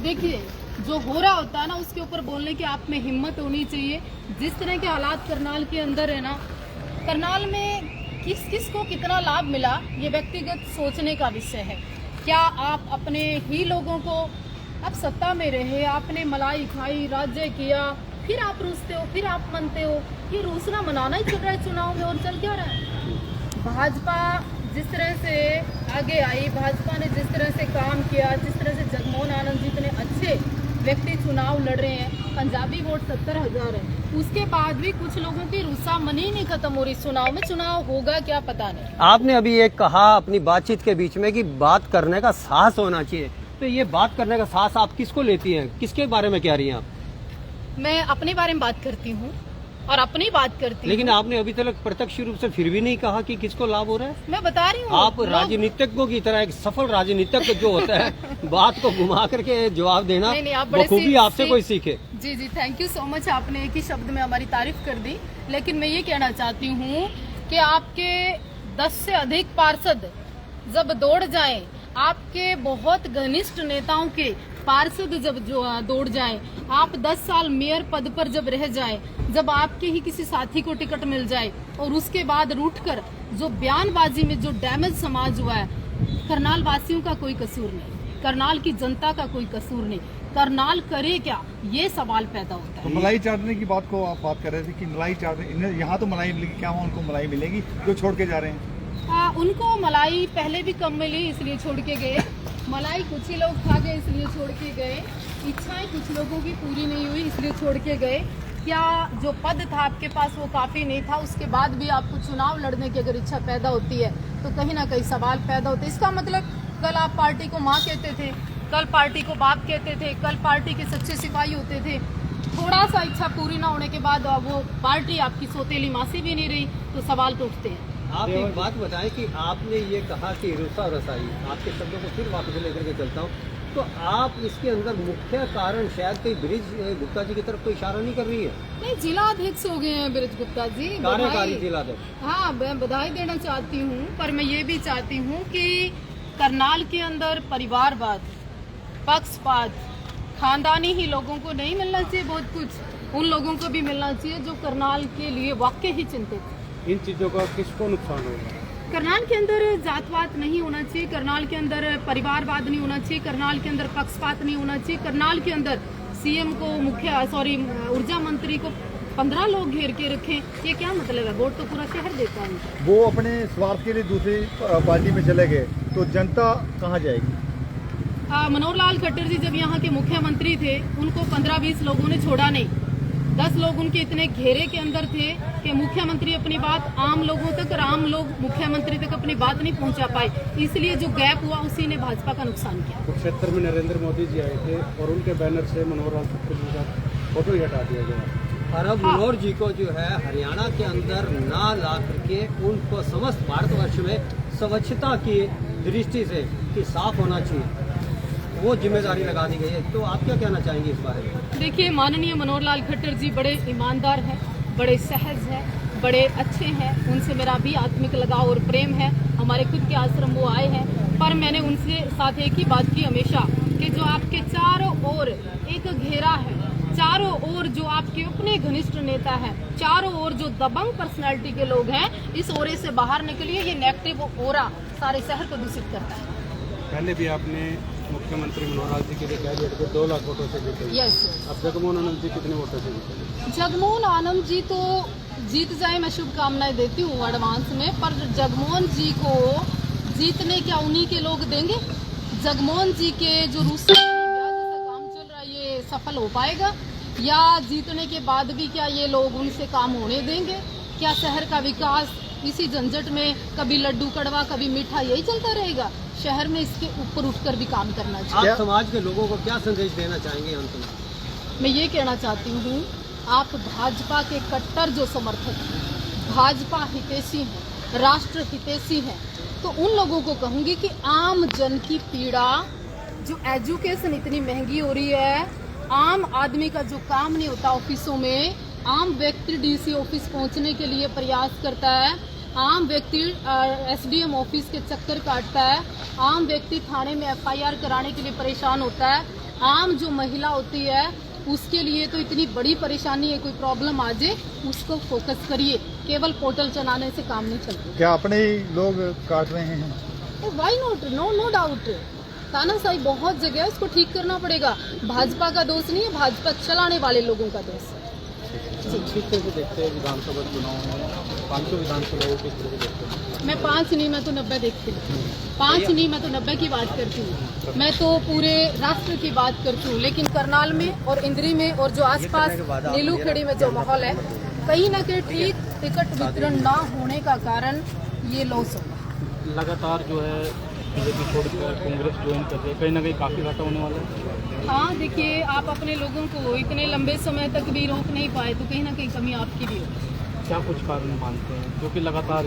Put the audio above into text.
देखिए, जो हो रहा होता है ना उसके ऊपर बोलने की आप में हिम्मत होनी चाहिए। जिस तरह के हालात करनाल के अंदर है ना, करनाल में किस किस को कितना लाभ मिला ये व्यक्तिगत सोचने का विषय है। क्या आप अपने ही लोगों को, आप सत्ता में रहे, आपने मलाई खाई, राज्य किया, फिर आप रूसते हो, फिर आप मनते हो। ये रूसना मनाना ही चल रहा है चुनाव में, और चल क्या रहा है। भाजपा जिस तरह से आगे आई, भाजपा ने जिस तरह से काम किया, जिस तरह से जगमोहन आनंद जी इतने अच्छे व्यक्ति चुनाव लड़ रहे हैं, पंजाबी वोट 70,000 है, उसके बाद भी कुछ लोगों की रुसा मनी नहीं खत्म हो रही चुनाव में। चुनाव होगा क्या पता नहीं। आपने अभी एक कहा अपनी बातचीत के बीच में कि बात करने का साहस होना चाहिए, तो ये बात करने का साहस आप किसको लेती हैं, किसके बारे में कह रही हैं आप? मैं अपने बारे में बात करती हूँ और अपनी बात करती हूँ। लेकिन आपने अभी तक प्रत्यक्ष रूप से फिर भी नहीं कहा कि किसको लाभ हो रहा है। मैं बता रही हूँ, आप राजनीतिज्ञों की तरह, एक सफल राजनीतिज्ञ जो होता है बात को घुमा करके जवाब देना, बखूबी आपसे कोई सीखे। जी जी, थैंक यू सो मच। आपने एक ही शब्द में हमारी तारीफ कर दी। लेकिन मैं ये कहना चाहती हूँ कि आपके 10 से अधिक पार्षद जब दौड़ जाएं, आपके बहुत घनिष्ठ नेताओं के पार्षद जब जो दौड़ जाएं, आप 10 साल मेयर पद पर जब रह जाएं, जब आपके ही किसी साथी को टिकट मिल जाए और उसके बाद रूठकर जो बयानबाजी में जो डैमेज समाज हुआ है, करनाल वासियों का कोई कसूर नहीं, करनाल की जनता का कोई कसूर नहीं। करनाल करे क्या, ये सवाल पैदा होता है। तो मलाई चाटने की बात को आप बात कर रहे थे कि मलाई चाटने, यहाँ तो मलाई मिलेगी, क्या वहाँ उनको मलाई मिलेगी जो छोड़ के जा रहे हैं? उनको मलाई पहले भी कम मिली इसलिए छोड़ के गए, मलाई कुछ ही लोग खा गए इसलिए छोड़ के गए, इच्छाएं कुछ लोगों की पूरी नहीं हुई इसलिए छोड़ के गए। क्या जो पद था आपके पास वो काफ़ी नहीं था, उसके बाद भी आपको चुनाव लड़ने की अगर इच्छा पैदा होती है तो कहीं ना कहीं सवाल पैदा होते हैं। इसका मतलब कल आप पार्टी को माँ कहते थे, कल पार्टी को बाप कहते थे, कल पार्टी के सच्चे सिपाही होते थे, थोड़ा सा इच्छा पूरी ना होने के बाद वो पार्टी आपकी सौतेली मासी भी नहीं रही, तो सवाल तो उठते हैं। आप एक बात बताएं कि आपने ये कहा कि रुसा रसाई, आपके शब्दों को फिर वापस लेकर के चलता हूँ, तो आप इसके अंदर मुख्य कारण शायद कहीं ब्रिज गुप्ता जी की तरफ तो इशारा नहीं कर रही है? नहीं, जिला अध्यक्ष हो गए हैं ब्रिज गुप्ता जी, कार्यकारी जिला अध्यक्ष। हाँ, मैं बधाई देना चाहती हूँ, पर मैं ये भी चाहती हूँ कि करनाल के अंदर परिवारवाद, पक्षपात, खानदानी ही लोगों को नहीं मिलना चाहिए, बहुत कुछ उन लोगों को भी मिलना चाहिए जो करनाल के लिए वाकई ही चिंतित। इन चीजों का किसको नुकसान होगा? करनाल के अंदर जातवाद नहीं होना चाहिए, करनाल के अंदर परिवारवाद नहीं होना चाहिए, करनाल के अंदर पक्षपात नहीं होना चाहिए, करनाल के अंदर सीएम को ऊर्जा मंत्री को 15 लोग घेर के रखें, ये क्या मतलब है? वोट तो पूरा शहर देता है। वो अपने स्वार्थ के लिए दूसरी पार्टी में चले गए तो जनता कहाँ जाएगी? मनोहर लाल खट्टर जी जब यहाँ के मुख्यमंत्री थे, उनको 15-20 लोगों ने छोड़ा नहीं, 10 लोग उनके इतने घेरे के अंदर थे कि मुख्यमंत्री अपनी बात आम लोगों तक और आम लोग मुख्यमंत्री तक अपनी बात नहीं पहुंचा पाए, इसलिए जो गैप हुआ उसी ने भाजपा का नुकसान किया। कुरुक्षेत्र में नरेंद्र मोदी जी आए थे और उनके बैनर से मनोहर लाल खट्टर जी का फोटो ही हटा दिया गया। और अब मनोहर जी को जो है हरियाणा के अंदर ना ला करके उनको समस्त भारतवर्ष में स्वच्छता की दृष्टि से कि साफ होना चाहिए, वो जिम्मेदारी लगा दी गई है, तो आप क्या कहना चाहेंगे इस बारे में? देखिए, माननीय मनोहर लाल खट्टर जी बड़े ईमानदार हैं, बड़े सहज हैं, बड़े अच्छे हैं, उनसे मेरा भी आत्मिक लगाव और प्रेम है, हमारे खुद के आश्रम वो आए हैं, पर मैंने उनसे साथ एक ही बात की हमेशा कि जो आपके चारों ओर एक घेरा है, चारों ओर जो आपके अपने घनिष्ठ नेता हैं, चारों ओर जो दबंग पर्सनैलिटी के लोग हैं, इस ओरे से बाहर निकलिए, ये नेगेटिव ओरा सारे शहर को दूषित करता है। पहले भी आपने मुख्यमंत्री मनोहर लाल जी के लिए कह दिया कि 2 लाख वोटों से जीते। यस। अब जगमोहन आनंद जी कितने वोटों से जीते? जगमोहन आनंद जी तो जीत जाए, मैं शुभकामनाएं देती हूँ एडवांस में, पर जगमोहन जी को जीतने क्या उन्हीं के लोग देंगे? जगमोहन जी के जो रूसी जैसा काम चल रहा है ये सफल हो पाएगा, या जीतने के बाद भी क्या ये लोग उनसे काम होने देंगे? क्या शहर का विकास इसी झंझट में कभी लड्डू कड़वा कभी मीठा यही चलता रहेगा? शहर में इसके ऊपर उठकर भी काम करना चाहिए। आप समाज के लोगों को क्या संदेश देना चाहेंगे अंत में? मैं ये कहना चाहती हूँ, आप भाजपा के कट्टर जो समर्थक हैं, भाजपा हितैषी हैं, राष्ट्र हितैषी हैं, तो उन लोगों को कहूँगी कि आम जन की पीड़ा, जो एजुकेशन इतनी महंगी हो रही है, आम आदमी का जो काम नहीं होता ऑफिसों में, आम व्यक्ति डीसी ऑफिस पहुंचने के लिए प्रयास करता है, आम व्यक्ति एसडीएम ऑफिस के चक्कर काटता है, आम व्यक्ति थाने में एफआईआर कराने के लिए परेशान होता है, आम जो महिला होती है उसके लिए तो इतनी बड़ी परेशानी है, कोई प्रॉब्लम आ जाए उसको फोकस करिए, केवल पोर्टल चलाने से काम नहीं चलता। क्या अपने ही लोग काट रहे हैं? वाई नॉट, नो डाउट, तानाशाही बहुत जगह है, उसको ठीक करना पड़ेगा। भाजपा का दोष नहीं है, भाजपा चलाने वाले लोगों का दोष है। किस तरह से देखते हैं विधानसभा चुनाव में 500 विधानसभाओं के तरह से देखते हैं? मैं 5 नहीं, मैं तो 90 देखती हूँ। 5 नहीं, मैं तो 90 की बात करती हूँ। मैं तो पूरे राष्ट्र की बात करती हूँ, लेकिन करनाल में और इंद्री में और जो आसपास नीलूखेड़ी में जो माहौल है, कहीं ना कहीं ठीक टिकट वितरण ना होने का कारण ये लॉस होगा। लगातार जो है बीजेपी छोड़कर कांग्रेस ज्वाइन कर रही है, कहीं ना कहीं काफ़ी घाटा होने वाला है। हाँ देखिए, आप अपने लोगों को इतने लंबे समय तक भी रोक नहीं पाए तो कहीं ना कहीं कमी आपकी भी होगी। क्या कुछ कारण मानते हैं, क्योंकि लगातार